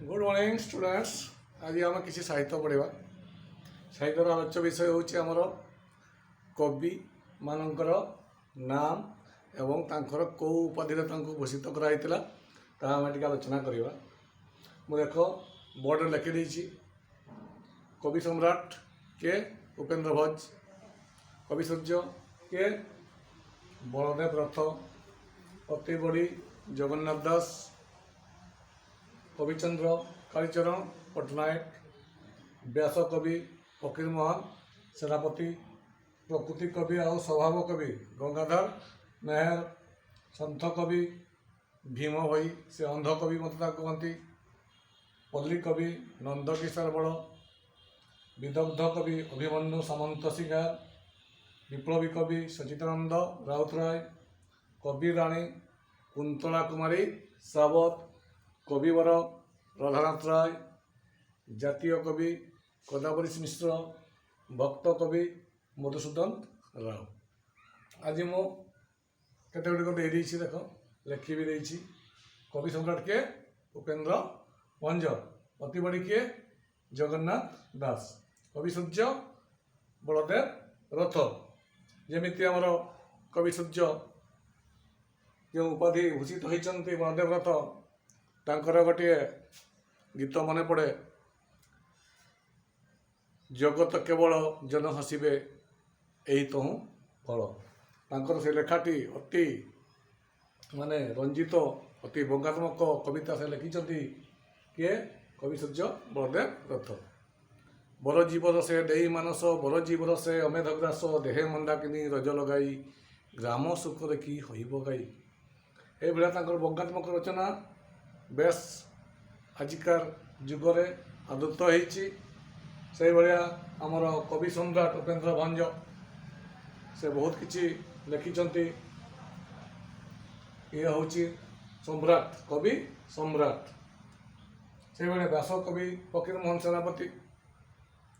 Good morning students. आज आम किसी साहित्य पढ़ा। साहित्यर आलोच्य विषय हूँ आमर कवि मानकर नाम एवं तांकर कौ उपाधि भूषित कराइला आम टे आलोचना करवा। मु देख बोर्ड लिखिदे कवि सम्राट के उपेन्द्र भोज, कवि सूर्य के बलदेव रथ, अतिबड़ी जगन्नाथ दास, कविचंद्र कालीचरण पट्टनायक, व्यास कवि फकीर मोहन सेनापति, प्रकृति कवि और स्वभाव कवि गंगाधर मेहर, सन्थ कवि भीम भाई से अंध कवि मत कहती, पल्ली कवि नंदकिशोर बड़, विदग्ध कवि अभिमन्यु सामंत सिंगार, विप्लवी कवि सचिदानंद राउतराय, कवि राणी कुंतला कुमारी सावत, कविवर राधानाथ राय, जातीय कवि कदावरीश मिश्र, भक्त कवि मधुसूदन राव। आज मु केते गुड़िक देख लिखी भी देती। कवि सम्राट के उपेन्द्र भंज, अतिबड़ी के जगन्नाथ दास, कवि सूर्य बलदेव रथ। जमीती आमर कवि सूर्य जो उपाधि भूषित होती बलदेव रथ, तांकर गोटे गीत मन पड़े, जगत केवल जन हसबे यही तो हूँ फल। तांकर से लेखाटी अति माने रंजित अति व्यंगात्मक कविता से लिखिं किए कवि सूर्य बलदेव रथ। बर जीवर से देई मानस बर जीवर से अमेध ग्रास देहे मंदाकिनी रज लगाई ग्राम सुख देखी हईब गाई। ये व्यंगात्मक रचना बेस आजिकार जुगरे आदृत होती। से भाया आमर कवि सम्राट उपेन्द्र भंज से बहुत किसी लिखिं। ये हूँ सम्राट कवि सम्राट। से भाया व्यास कवि फकीर मोहन सेनापति,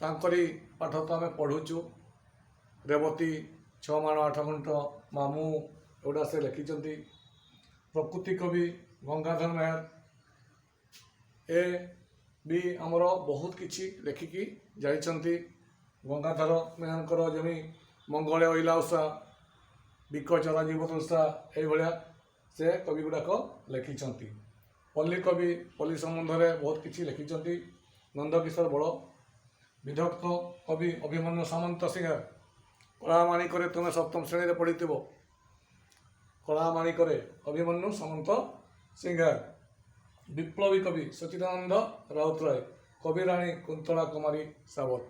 तांकरी पाठ तो आम पढ़ुचु। रेवती, छ माण आठ गुंठ, मामू एगुड़ा से लिखिं। प्रकृति कवि गंगाधर मेहर ए भी आमर बहुत किछि लेखिकी जाइछंती। गंगाधर मेहरकर जमी मंगले अइला उषा, विकचरा जीवतुषा ये भाया से कवि गुड़ाक लिखिं। पल्ली कवि पल्ली संबंध में बहुत किछि लिखिं। नंदकिशोर बड़, विदग्ध कवि अभिमन्यु सामंत सिंगार, कलामाणिक तुम सप्तम श्रेणी में पढ़ी, कलामाणिक अभिमन्यु सामंत सिंगार, विप्लवी कवि सचिदानंद राउतराय, कवि राणी कुंतला कुमारी सावत।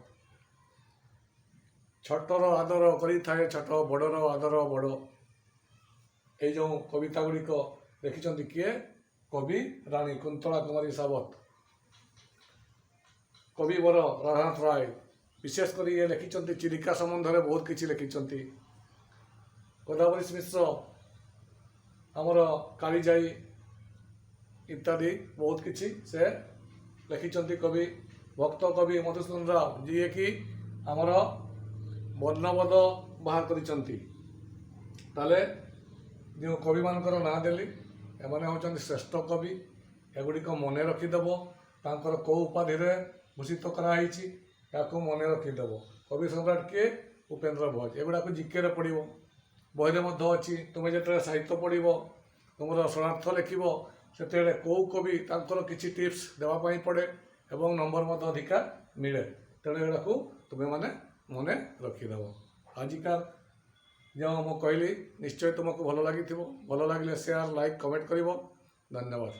छटर आदर करी थाए छट, बड़र आदर बड़। ये जो कविता गुड़िक लिखिं किए कवि राणी कुंतला कुमारी सावत। कविवर राधानाथ राय विशेषकर ये लिखिं चिलिका संबंध में बहुत किसी लिखिं। कदावरीश मिश्र आमर कालीजाई इत्यादि बहुत किसी से लिखिं। कवि भक्त कवि मधुसूदन राव जी कि आमर वर्णबोध बाहर करिसेंती। जो कवि मानकर ना देली एमाने होचंती श्रेष्ठ कवि। एगुड़िक मन रखिदेव, तांकर कौ उपाधि भूषित कराई मन रखिदेव। कवि सम्राट के उपेन्द्र भोज एगुड़ा जिके पढ़ो, बही अच्छी। तुम्हें जो साहित्य पढ़ो, तुम शरणार्थ लिख से कौ कवि तांकर किसी टिप्स देवाई पड़े एवं नंबर अधिका मिले। तेणु एगुड़ा तुम्हें मैंने मन रखिदेव। आजिकार जो मुझे कहली निश्चय तुमको भल लगी, भल लगे शेयर लाइक कमेंट कर। धन्यवाद।